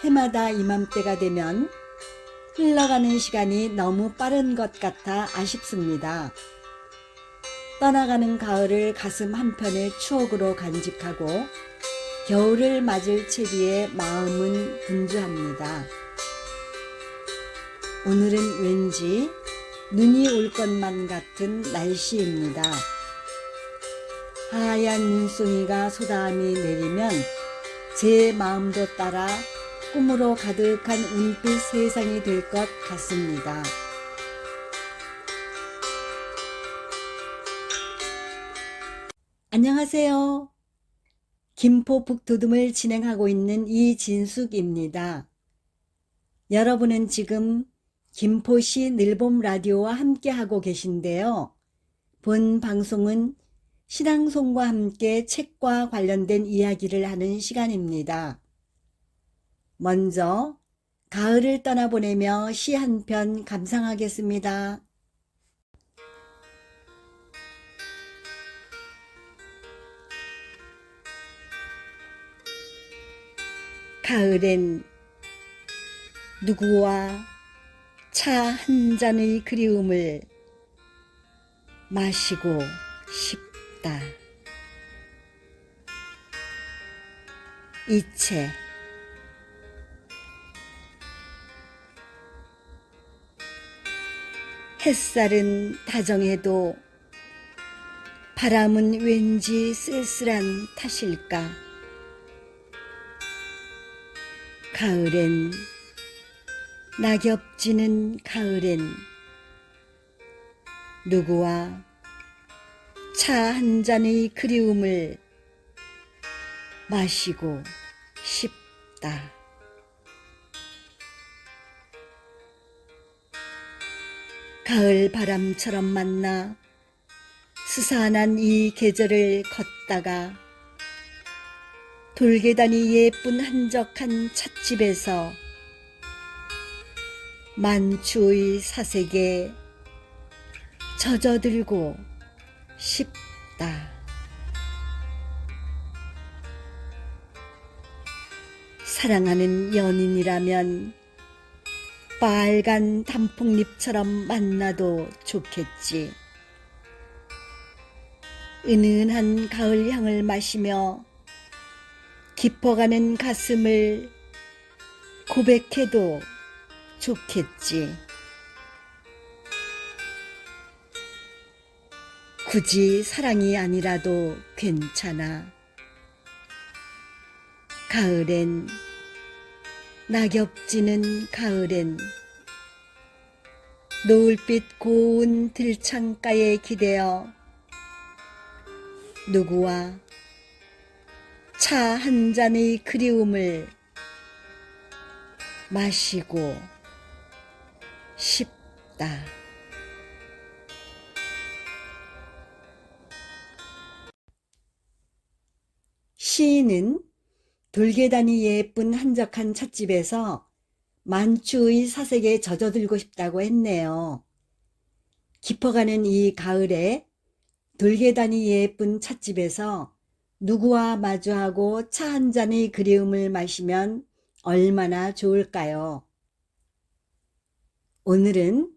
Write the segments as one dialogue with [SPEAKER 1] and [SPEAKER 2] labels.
[SPEAKER 1] 해마다 이맘때가 되면 흘러가는 시간이 너무 빠른 것 같아 아쉽습니다. 떠나가는 가을을 가슴 한편에 추억으로 간직하고 겨울을 맞을 채비에 마음은 분주합니다. 오늘은 왠지 눈이 올 것만 같은 날씨입니다. 하얀 눈송이가 소담이 내리면 제 마음도 따라 꿈으로 가득한 은빛 세상이 될 것 같습니다. 안녕하세요. 김포 북돋움을 진행하고 있는 이진숙입니다. 여러분은 지금 김포시 늘봄 라디오와 함께하고 계신데요. 본 방송은 신앙송과 함께 책과 관련된 이야기를 하는 시간입니다. 먼저 가을을 떠나보내며 시 한 편 감상하겠습니다. 가을엔 누구와 차 한 잔의 그리움을 마시고 싶다. 이채. 햇살은 다정해도 바람은 왠지 쓸쓸한 탓일까. 가을엔, 낙엽 지는 가을엔 누구와 차 한 잔의 그리움을 마시고 싶다. 가을 바람처럼 만나 스산한 이 계절을 걷다가 돌계단이 예쁜 한적한 찻집에서 만추의 사색에 젖어들고 싶다. 사랑하는 연인이라면 빨간 단풍잎처럼 만나도 좋겠지. 은은한 가을 향을 마시며 깊어가는 가슴을 고백해도 좋겠지. 굳이 사랑이 아니라도 괜찮아. 가을엔, 낙엽 지는 가을엔 노을빛 고운 들창가에 기대어 누구와 차 한 잔의 그리움을 마시고 싶다. 시인은 돌계단이 예쁜 한적한 찻집에서 만추의 사색에 젖어들고 싶다고 했네요. 깊어가는 이 가을에 돌계단이 예쁜 찻집에서 누구와 마주하고 차 한 잔의 그리움을 마시면 얼마나 좋을까요? 오늘은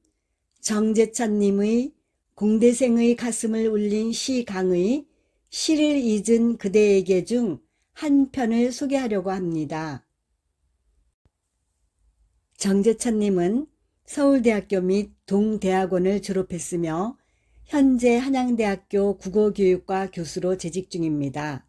[SPEAKER 1] 정재찬님의 공대생의 가슴을 울린 시강의 시를 잊은 그대에게 중 한 편을 소개하려고 합니다. 정재찬님은 서울대학교 및 동대학원을 졸업했으며 현재 한양대학교 국어교육과 교수로 재직 중입니다.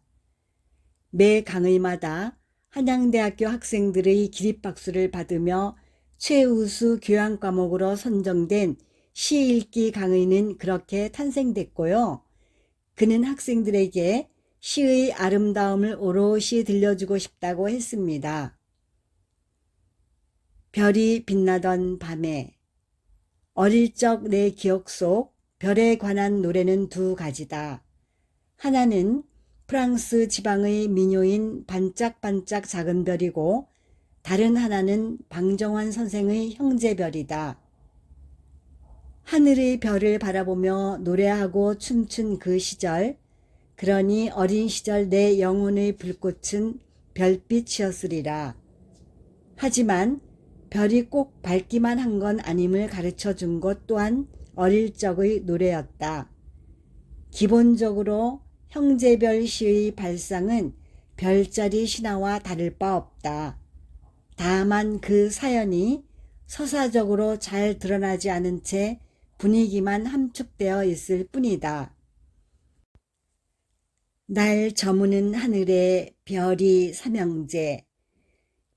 [SPEAKER 1] 매 강의마다 한양대학교 학생들의 기립박수를 받으며 최우수 교양과목으로 선정된 시 읽기 강의는 그렇게 탄생됐고요. 그는 학생들에게 시의 아름다움을 오롯이 들려주고 싶다고 했습니다. 별이 빛나던 밤에 어릴 적 내 기억 속 별에 관한 노래는 두 가지다. 하나는 프랑스 지방의 민요인 반짝반짝 작은 별이고 다른 하나는 방정환 선생의 형제별이다. 하늘의 별을 바라보며 노래하고 춤춘 그 시절, 그러니 어린 시절 내 영혼의 불꽃은 별빛이었으리라. 하지만 별이 꼭 밝기만 한 건 아님을 가르쳐 준 것 또한 어릴 적의 노래였다. 기본적으로 형제별 시의 발상은 별자리 신화와 다를 바 없다. 다만 그 사연이 서사적으로 잘 드러나지 않은 채 분위기만 함축되어 있을 뿐이다. 날 저무는 하늘에 별이 삼형제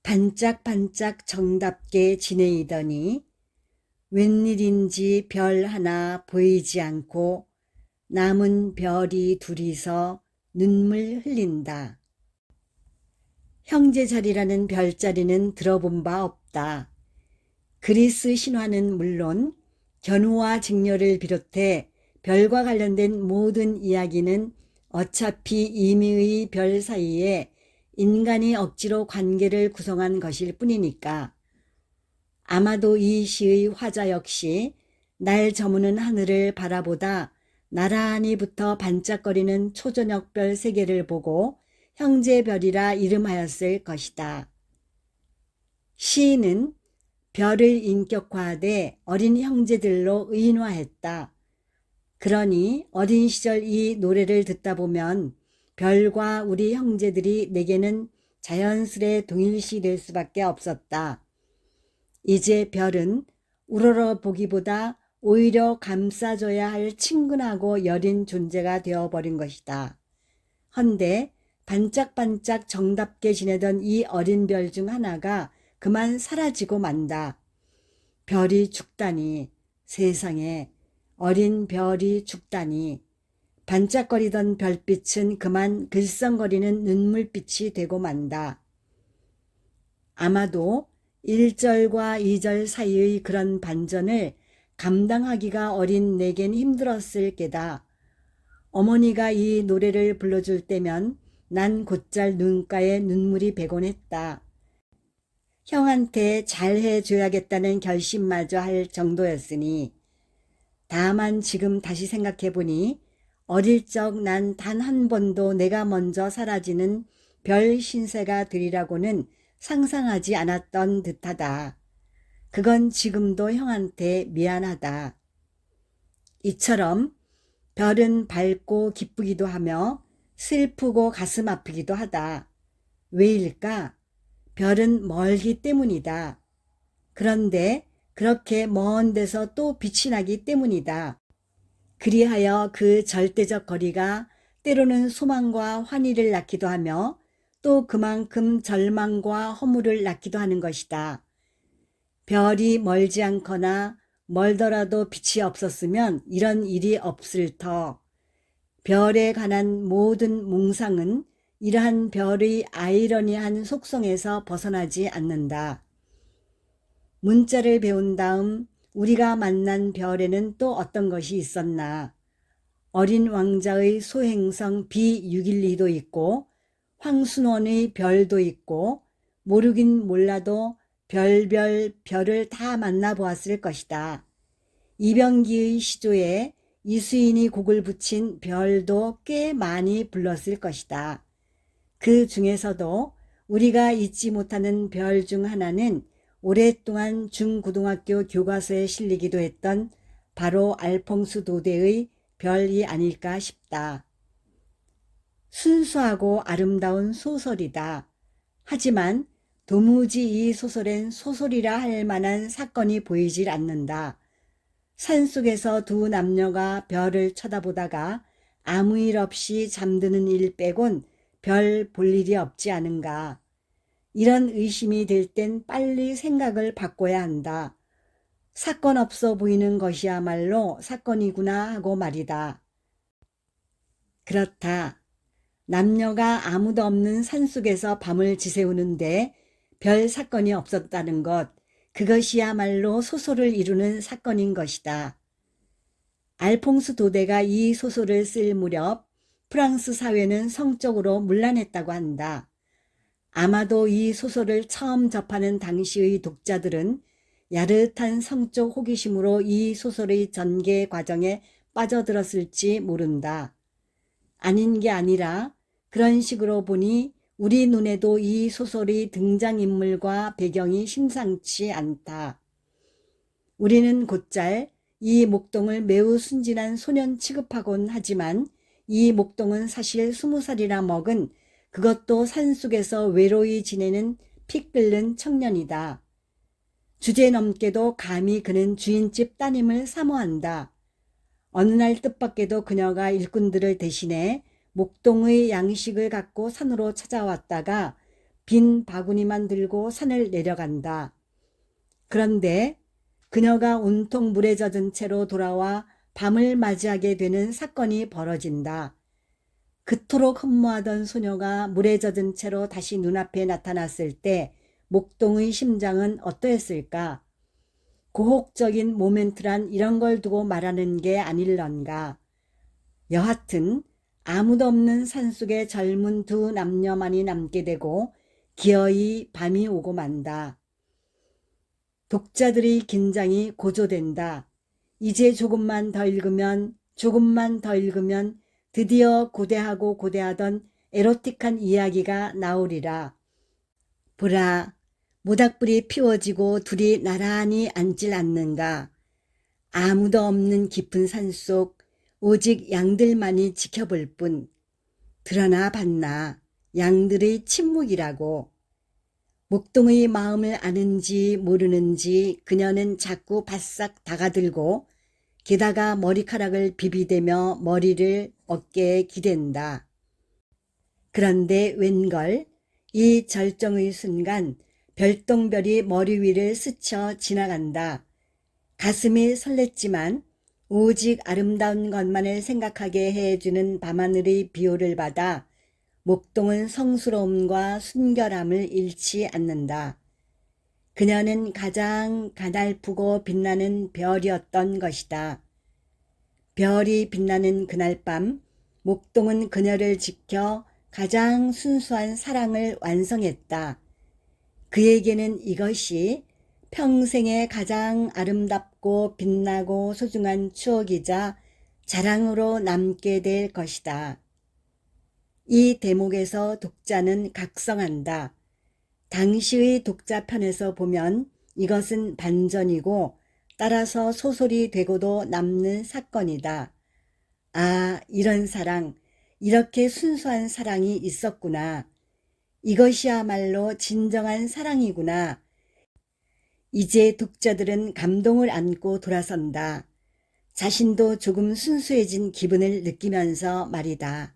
[SPEAKER 1] 반짝반짝 정답게 지내이더니 웬일인지 별 하나 보이지 않고 남은 별이 둘이서 눈물 흘린다. 형제자리라는 별자리는 들어본 바 없다. 그리스 신화는 물론 견우와 직녀를 비롯해 별과 관련된 모든 이야기는 어차피 임의의 별 사이에 인간이 억지로 관계를 구성한 것일 뿐이니까 아마도 이 시의 화자 역시 날 저무는 하늘을 바라보다 나란히 붙어 반짝거리는 초저녁별 세계를 보고 형제별이라 이름하였을 것이다. 시인은 별을 인격화하되 어린 형제들로 의인화했다. 그러니 어린 시절 이 노래를 듣다 보면 별과 우리 형제들이 내게는 자연스레 동일시 될 수밖에 없었다. 이제 별은 우러러 보기보다 오히려 감싸줘야 할 친근하고 여린 존재가 되어버린 것이다. 헌데 반짝반짝 정답게 지내던 이 어린 별 중 하나가 그만 사라지고 만다. 별이 죽다니, 세상에 어린 별이 죽다니. 반짝거리던 별빛은 그만 글썽거리는 눈물빛이 되고 만다. 아마도 1절과 2절 사이의 그런 반전을 감당하기가 어린 내겐 힘들었을 게다. 어머니가 이 노래를 불러줄 때면 난 곧잘 눈가에 눈물이 배곤 했다. 형한테 잘해줘야겠다는 결심마저 할 정도였으니. 다만 지금 다시 생각해보니 어릴 적 난 단 한 번도 내가 먼저 사라지는 별 신세가 되리라고는 상상하지 않았던 듯하다. 그건 지금도 형한테 미안하다. 이처럼 별은 밝고 기쁘기도 하며 슬프고 가슴 아프기도 하다. 왜일까? 별은 멀기 때문이다. 그런데 그렇게 먼 데서 또 빛이 나기 때문이다. 그리하여 그 절대적 거리가 때로는 소망과 환희를 낳기도 하며 또 그만큼 절망과 허물을 낳기도 하는 것이다. 별이 멀지 않거나 멀더라도 빛이 없었으면 이런 일이 없을 터. 별에 관한 모든 몽상은 이러한 별의 아이러니한 속성에서 벗어나지 않는다. 문자를 배운 다음 우리가 만난 별에는 또 어떤 것이 있었나. 어린 왕자의 소행성 B612도 있고 황순원의 별도 있고 모르긴 몰라도 별을 다 만나보았을 것이다. 이병기의 시조에 이수인이 곡을 붙인 별도 꽤 많이 불렀을 것이다. 그 중에서도 우리가 잊지 못하는 별 중 하나는 오랫동안 중고등학교 교과서에 실리기도 했던 바로 알퐁스 도데의 별이 아닐까 싶다. 순수하고 아름다운 소설이다. 하지만 도무지 이 소설엔 소설이라 할 만한 사건이 보이질 않는다. 산속에서 두 남녀가 별을 쳐다보다가 아무 일 없이 잠드는 일 빼곤 별 볼 일이 없지 않은가. 이런 의심이 들 땐 빨리 생각을 바꿔야 한다. 사건 없어 보이는 것이야말로 사건이구나 하고 말이다. 그렇다. 남녀가 아무도 없는 산속에서 밤을 지새우는데 별 사건이 없었다는 것, 그것이야말로 소설을 이루는 사건인 것이다. 알퐁스 도데가 이 소설을 쓸 무렵 프랑스 사회는 성적으로 문란했다고 한다. 아마도 이 소설을 처음 접하는 당시의 독자들은 야릇한 성적 호기심으로 이 소설의 전개 과정에 빠져들었을지 모른다. 아닌 게 아니라 그런 식으로 보니 우리 눈에도 이 소설의 등장인물과 배경이 심상치 않다. 우리는 곧잘 이 목동을 매우 순진한 소년 취급하곤 하지만 이 목동은 사실 20살이나 먹은, 그것도 산속에서 외로이 지내는 피 끓는 청년이다. 주제넘게도 감히 그는 주인집 따님을 사모한다. 어느 날 뜻밖에도 그녀가 일꾼들을 대신해 목동의 양식을 갖고 산으로 찾아왔다가 빈 바구니만 들고 산을 내려간다. 그런데 그녀가 온통 물에 젖은 채로 돌아와 밤을 맞이하게 되는 사건이 벌어진다. 그토록 흠모하던 소녀가 물에 젖은 채로 다시 눈앞에 나타났을 때 목동의 심장은 어떠했을까? 고혹적인 모멘트란 이런 걸 두고 말하는 게 아닐런가. 여하튼 아무도 없는 산속에 젊은 두 남녀만이 남게 되고 기어이 밤이 오고 만다. 독자들의 긴장이 고조된다. 이제 조금만 더 읽으면 드디어 고대하고 고대하던 에로틱한 이야기가 나오리라. 보라, 모닥불이 피워지고 둘이 나란히 앉질 않는가. 아무도 없는 깊은 산속 오직 양들만이 지켜볼 뿐. 들어나 봤나 양들의 침묵이라고. 목동의 마음을 아는지 모르는지 그녀는 자꾸 바싹 다가들고 게다가 머리카락을 비비대며 머리를 어깨에 기댄다. 그런데 웬걸 이 절정의 순간 별똥별이 머리 위를 스쳐 지나간다. 가슴이 설렜지만 오직 아름다운 것만을 생각하게 해주는 밤하늘의 비호를 받아 목동은 성스러움과 순결함을 잃지 않는다. 그녀는 가장 가냘프고 빛나는 별이었던 것이다. 별이 빛나는 그날 밤 목동은 그녀를 지켜 가장 순수한 사랑을 완성했다. 그에게는 이것이 평생에 가장 아름답고 빛나고 소중한 추억이자 자랑으로 남게 될 것이다. 이 대목에서 독자는 각성한다. 당시의 독자 편에서 보면 이것은 반전이고 따라서 소설이 되고도 남는 사건이다. 아, 이런 사랑, 이렇게 순수한 사랑이 있었구나. 이것이야말로 진정한 사랑이구나. 이제 독자들은 감동을 안고 돌아선다. 자신도 조금 순수해진 기분을 느끼면서 말이다.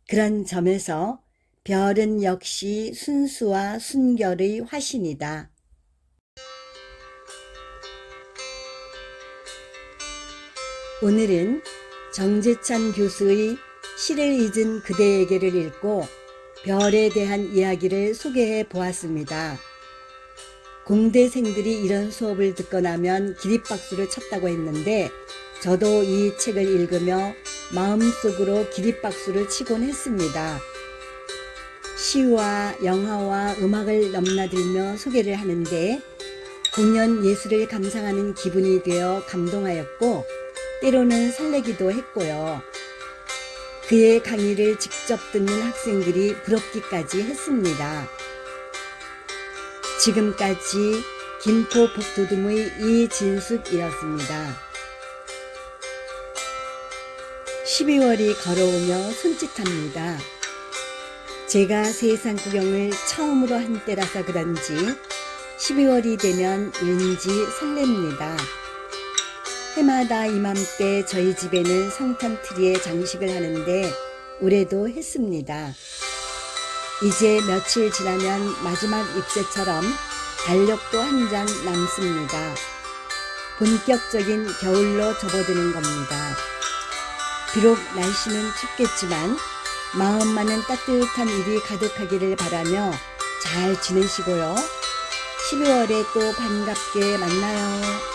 [SPEAKER 1] 그런 점에서 별은 역시 순수와 순결의 화신이다. 오늘은 정재찬 교수의 시를 잊은 그대에게를 읽고 별에 대한 이야기를 소개해 보았습니다. 공대생들이 이런 수업을 듣고 나면 기립박수를 쳤다고 했는데 저도 이 책을 읽으며 마음속으로 기립박수를 치곤 했습니다. 시와 영화와 음악을 넘나들며 소개를 하는데 공연 예술을 감상하는 기분이 되어 감동하였고 때로는 설레기도 했고요. 그의 강의를 직접 듣는 학생들이 부럽기까지 했습니다. 지금까지 김포 북도둠의 이진숙이었습니다. 12월이 걸어오며 손짓합니다. 제가 세상 구경을 처음으로 한 때라서 그런지 12월이 되면 왠지 설렙니다. 해마다 이맘때 저희 집에는 성탄트리에 장식을 하는데 올해도 했습니다. 이제 며칠 지나면 마지막 잎새처럼 달력도 한 장 남습니다. 본격적인 겨울로 접어드는 겁니다. 비록 날씨는 춥겠지만 마음만은 따뜻한 일이 가득하기를 바라며 잘 지내시고요. 12월에 또 반갑게 만나요.